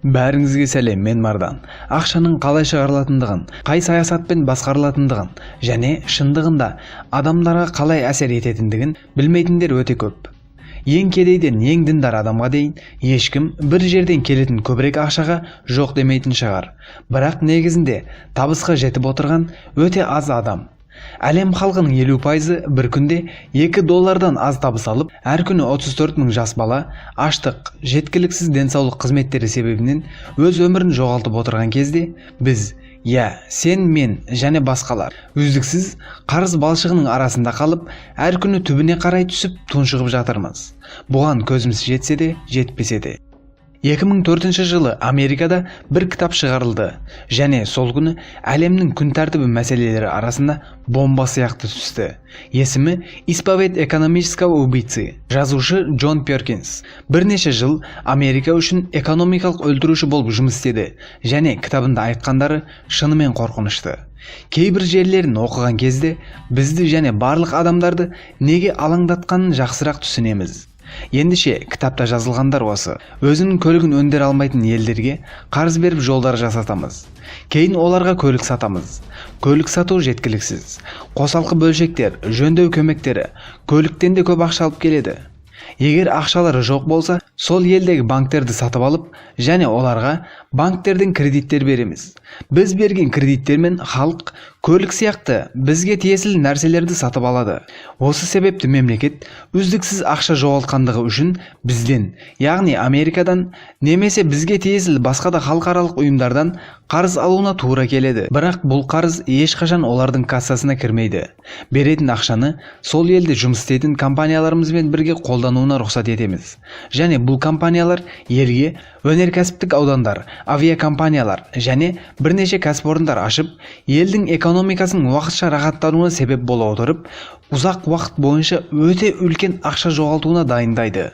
Бәріңізге сәлем, мен Мардан. Ақшаның қалай шығарылатындығын, қай саясатпен басқарылатындығын және шындығында адамдарға қалай әсер ететіндігін білмейтіндер өте көп. Ең кедейден ең діндар адамға дейін ешкім бір жерден келетін көбірек ақшаға жоқ демейтін шығар. Бірақ негізінде табысқа жетіп отырған өте аз адам. Әлем халқының 50% бір күнде $2 аз табыс алып, әр күні 34 мың жас бала аштық, жеткіліксіз денсаулық қызметтері себебінен өз өмірін жоғалтып отырған кезде біз, сен, мен және басқалар үздіксіз қарыз балшығының арасында қалып, әр күні түбіне қарай түсіп тұншығып жатырмыз. Бұған көзіміз жетсе де, жетпесе де. 2004 жылы Америкада бір кітап шығарылды және сол күні әлемнің күн тәртібі мәселелері арасында бомба сияқты түсті. Есімі «Исповедь экономического убийцы». Жазушы Джон Перкинс бірнеше жыл Америка үшін экономикалық өлтіруші болып жұмыс істеді және кітабында айтқандары шынымен қорқынышты. Кейбір жерлерін оқыған кезде бізді және барлық адамдарды неге алаңдатқанын жақсырақ түсінеміз. Ендеше кітапта жазылғандар осы. Өзінің көлігін өндіре алмайтын елдерге қарыз беріп жолдар жасатамыз. Кейін оларға көлік сатамыз. Көлік сату жеткіліксіз. Қосалқы бөлшектер, жөндеу көмектері көліктен де көп ақша алып келеді. Егер ақшалары жоқ болса, сол елдегі банктерді сатып алып, және оларға банктерден кредиттер береміз. Біз берген кредиттермен халық көлік сияқты бізге тиесілі нәрселерді сатып алады. Осы себепті мемлекет үздіксіз ақша жоғалтқандығы үшін бізден, яғни Америкадан немесе бізге тиесілі басқа да халықаралық ұйымдардан қарыз алуына тура келеді. Бірақ бұл қарыз ешқашан олардың кассасына кірмейді. Беретін ақшаны сол елде жұмыс істейтін компанияларымызбен бірге қолдануына рұқсат етеміз. Және бұл компаниялар елге өнеркәсіптік аудандар, авиакомпаниялар және бірнеше кәсіпорындар ашып, елдің экономикасының уақытша рахаттануына себеп бола отырып, ұзақ уақыт бойынша өте үлкен ақша жоғалтуына дайындайды.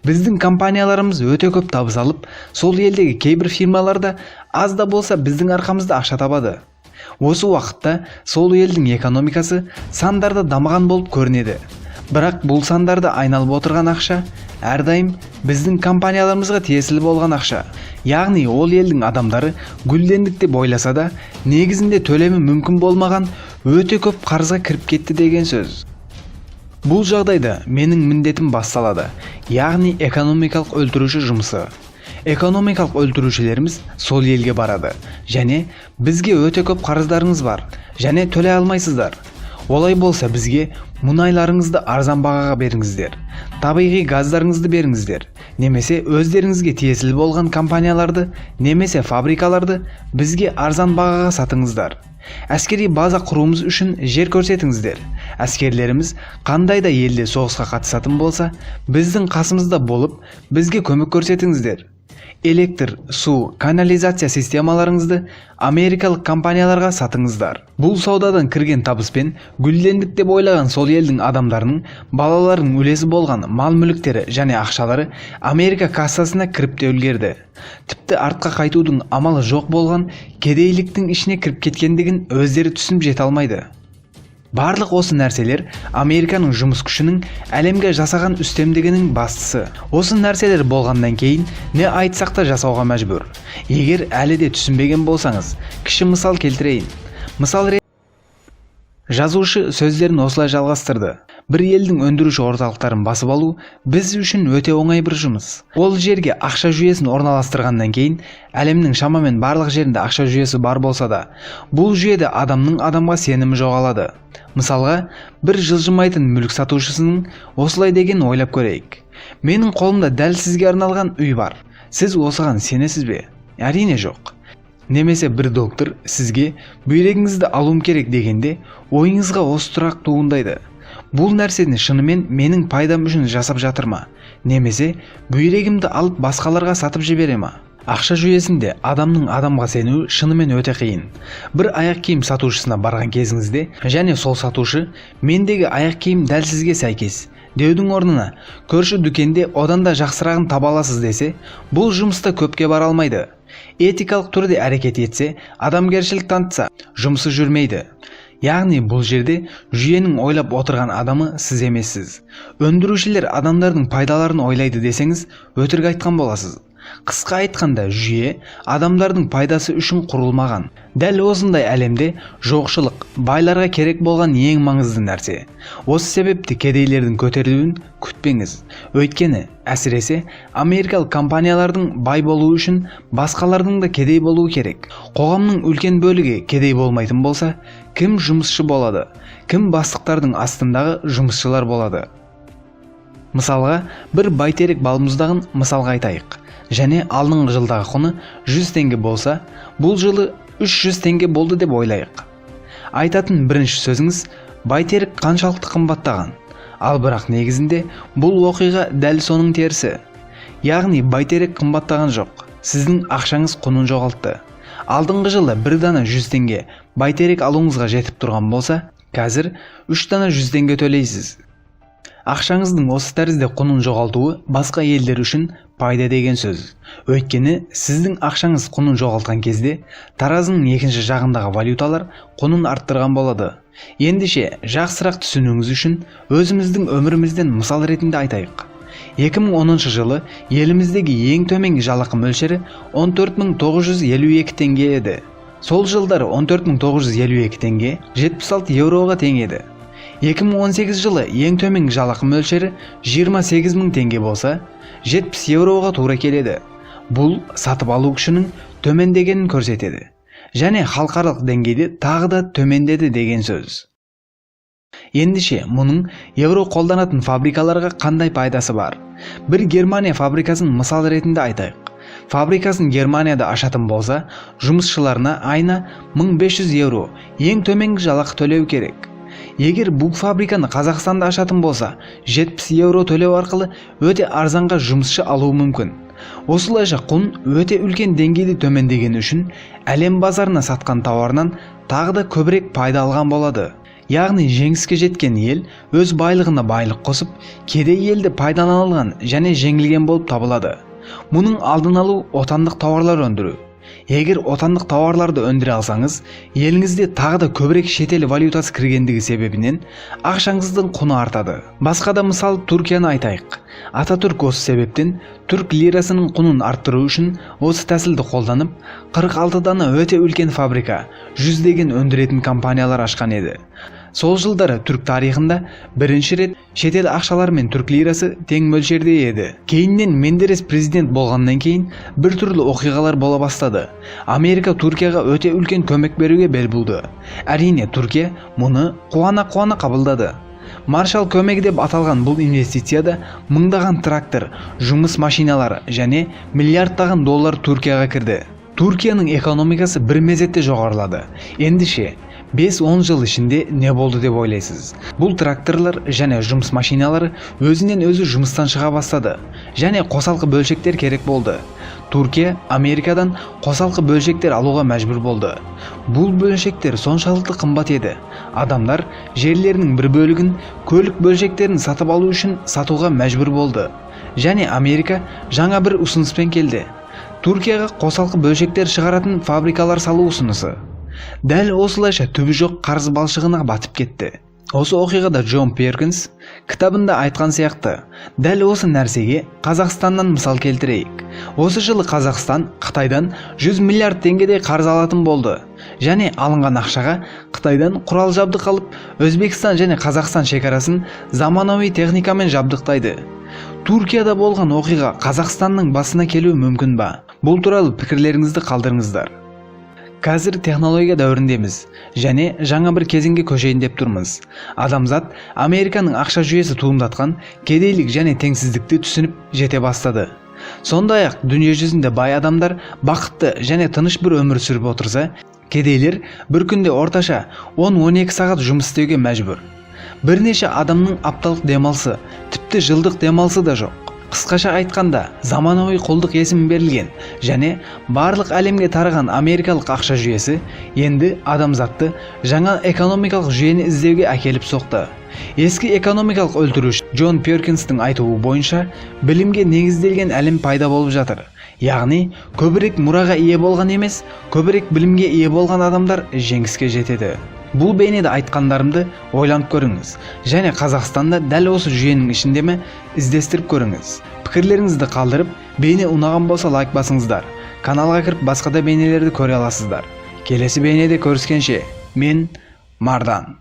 Біздің компанияларымыз өте көп табыс алып, сол елдегі кейбір фирмаларда аз да болса біздің арқамызда ақша табады. Осы уақытта сол елдің экономикасы сандарда дамыған болып көрінеді. Бірақ бұл сандарды айналып отырған ақша әрдайым біздің компанияларымызға тиесілі болған ақша. Яғни ол елдің адамдары гүлдендік деп ойласа да, негізінде төлемі мүмкін болмаған өте көп қарызға кіріп кетті деген сөз. Бұл жағдайда менің міндетім басталады, яғни экономикалық өлтіруші жұмысы. Экономикалық өлтірушілеріміз сол елге барады және бізге өте көп қарыздарыңыз бар және төлей алмайсыздар. Олай болса бізге мұнайларыңызды арзан бағаға беріңіздер, табиғи газдарыңызды беріңіздер, немесе өздеріңізге тиесілі болған компанияларды немесе фабрикаларды бізге арзан бағаға сатыңыздар. Әскери база құруымыз үшін жер көрсетіңіздер. Әскерлеріміз қандай да елде соғысқа қатысатын болса, біздің қасымызда болып, бізге көмек көрсетіңіздер. Электр, су, канализация системаларыңызды америкалық компанияларға сатыңыздар. Бұл саудадан кірген табыспен гүлдендік деп ойлаған сол елдің адамдарының балаларының үлесі болған мал мүліктері және ақшалары Америка кассасына кіріп те үлгерді. Тіпті артқа қайтудың амалы жоқ болған кедейліктің ішіне кіріп кеткендігін өздері түсініп жете алмайды. Барлық осы нәрселер Американың жұмыс күшінің әлемге жасаған үстемдігінің бастысы. Осы нәрселер болғаннан кейін не айтсақ та жасауға мәжбүр. Егер әлі де түсінбеген болсаңыз, кіші мысал келтірейін. Жазушы сөздерін осылай жалғастырды. Бір елдің өндіруші орталықтарын басып алу біз үшін өте оңай бір жұмыс. Ол жерге ақша жүйесін орналастырғаннан кейін, әлемнің шамамен барлық жерінде ақша жүйесі бар болса да, бұл жүйеде адамның адамға сенімі жоғалады. Мысалға, бір жылжымайтын мүлік сатушысының осылай деген ойлап көрейік. Менің қолымда дәл сізге арналған үй бар. Сіз осыған сенесіз бе? Әрине жоқ. Немесе бір доктор сізге бүйрегіңізді алуым керек дегенде, ойыңызға осы сұрақ туындайды. Бұл нәрсені шынымен менің пайдам үшін жасап жатыр ма? Немесе бүйрегімді алып басқаларға сатып жібере ма? Ақша жүйесінде адамның адамға сену шынымен өте қиын. Бір аяқ киім сатушысына барған кезіңізде және сол сатушы мендегі аяқ киім дәл сізге сәйкес деудің орнына көрші дүкенде одан да жақсырағын таба аласыз десе, бұл жұмыста көпке бара алмайды. Этикалық түрде әрекет етсе, адамгершілік танытса, жұмысы жүрмейді. Яғни бұл жерде жүйенің ойлап отырған адамы сіз емессіз. Өндірушілер адамдардың пайдаларын ойлайды десеңіз, өтірік айтқан боласыз. Қысқа айтқанда, жүйе адамдардың пайдасы үшін құрылмаған. Дәл осындай әлемде жоқшылық байларға керек болған ең маңызды нәрсе. Осы себепті кедейлердің көтерілуін күтпеңіз. Өйткені, әсіресе америкалық компаниялардың бай болуы үшін басқалардың да кедей болуы керек. Қоғамның үлкен бөлігі кедей болмайтын болса, кім жұмысшы болады, кім бастықтардың астындағы жұмысшылар болады. Мысалға, бір бәйтерек балмұздағын мысалға айтайық. Және алдыңғы жылдағы құны 100 теңге болса, бұл жылы 300 теңге болды деп ойлайық. Айтатын бірінші сөзіңіз, бәйтерек қаншалықты қымбаттаған. Ал бірақ негізінде бұл оқиға дәл соның терісі. Яғни бәйтерек қымбаттаған жоқ. Сіздің ақшаңыз құнын жоғалтты. Алдыңғы жылы бір дана 100 теңге бәйтерек алуыңызға жетіп тұрған болса, қазір 3 дана 100 теңге төлейсіз. Ақшаңыздың осы тәрізде құнын жоғалтуы басқа елдер үшін пайда деген сөз. Өйткені сіздің ақшаңыз құнын жоғалтқан кезде таразының екінші жағындағы валюталар құнын арттырған болады. Ендеше жақсырақ түсінуіңіз үшін өзіміздің өмірімізден мысал ретінде айтайық. 2010 жылы еліміздегі ең төменгі жалақы мөлшері 14.952 теңге еді. Сол жылдары 14.952 теңге 76 еуроға тең еді. 2018 жылы ең төменгі жалақы мөлшері 28.000 теңге болса, 70 еуроға тура келеді. Бұл сатып алу күшінің төмендегенін көрсетеді. Және халықаралық деңгейде тағы да төмендеді деген сөз. Ендеше, мұның евро қолданатын фабрикаларға қандай пайдасы бар? Бір Германия фабрикасын мысал ретінде айтайық. Фабрикасын Германияда ашатын болса, жұмысшыларына айына 1500 евро ең төменгі жалақы төлеу керек. Егер бұл фабриканы Қазақстанда ашатын болса, 70 евро төлеу арқылы өте арзанға жұмысшы алуы мүмкін. Осылайша құн өте үлкен деңгейде төмендеген үшін әлем базарына сатқан тауарынан тағы да көбірек пайда алған болады. Яғни жеңіске жеткен ел өз байлығына байлық қосып, кедей елді пайдалана алған және жеңілген болып табылады. Мұның алдын алу отандық тауарлар өндіру. Егер отандық тауарларды өндіре алсаңыз, еліңізде тағы да көбірек шетел валютасы кіргендігі себебінен ақшаңыздың құны артады. Басқа да мысал Түркияны айтайық. Ататүрк осы себептен түрк лирасының құнын арттыру үшін осы тәсілді қолданып, 46 дана өте үлкен фабрика, 100 өндіретін компаниялар ашқан еді. Сол жылдары түрк тарихында бірінші рет шетел ақшалар мен түрк лирасы тең мөлшерде еді. Кейіннен Менделес президент болғаннан кейін бір түрлі оқиғалар бола бастады. Америка Түркияға өте үлкен көмек беруге бел буды. Әрине, Түркия мұны қуана қабылдады. Маршал көмегі деп аталған бұл инвестицияда мыңдаған трактор, жұмыс машиналары және миллиардтаған доллар Түркияға кірді. Түркияның экономикасы бір мезетте жоғарылады. Ендеше 5-10 жыл ішінде не болды деп ойлайсыз? Бұл тракторлар және жұмыс машиналары өзінен өзі жұмыстан шыға бастады. Және қосалқы бөлшектер керек болды. Түркия Америкадан қосалқы бөлшектер алуға мәжбүр болды. Бұл бөлшектер соншалықты қымбат еді. Адамдар жерлерінің бір бөлігін көлік бөлшектерін сатып алу үшін сатуға мәжбүр болды. Және Америка жаңа бір ұсыныспен келді. Түркияға қосалқы бөлшектер шығаратын фабрикалар салу ұсынысы. Дәл осылайша түбі жоқ қарыз балшығына батып кетті. Осы оқиғада Джон Перкинс кітабында айтқан сияқты, дәл осы нәрсеге Қазақстаннан мысал келтірейік. Осы жылы Қазақстан Қытайдан 100 миллиард теңгедей қарыз алатын болды. Және алынған ақшаға Қытайдан құрал жабдық алып, Өзбекстан және Қазақстан шекарасын заманауи техникамен жабдықтайды. Түркияда болған оқиға Қазақстанның басына келуі мүмкін ба? Бұл туралы пікірлеріңізді қалдырыңыздар. Қазір технология дәуіріндеміз және жаңа бір кезеңге көшейін деп тұрмыз. Адамзат Американың ақша жүйесі туындатқан кедейлік және теңсіздікті түсініп жете бастады. Сондай-ақ дүние жүзінде бай адамдар бақытты және тыныш бір өмір сүріп отырса, кедейлер бір күнде орташа 10-12 сағат жұмыс істеуге мәжбүр. Бірнеше адамның апталық демалысы, тіпті жылдық демалысы да жоқ. Қысқаша айтқанда, заманауи қолдық есім берілген және барлық әлемге тараған америкалық ақша жүйесі енді адамзатты жаңа экономикалық жүйені іздеуге әкеліп соқты. Ескі экономикалық өлтіруші Джон Перкинстің айтуы бойынша, білімге негізделген әлем пайда болып жатыр. Яғни, көбірек мұраға ие болған емес, көбірек білімге ие болған адамдар жеңіске жетеді. Бұл бейнеде айтқандарымды ойланып көріңіз және Қазақстанда дәл осы жүйенің ішінде ме іздестіріп көріңіз. Пікірлеріңізді қалдырып, бейне ұнаған болса лайк басыңыздар. Каналға кіріп басқа да бейнелерді көре аласыздар. Келесі бейнеде көріскенше, мен Мардан.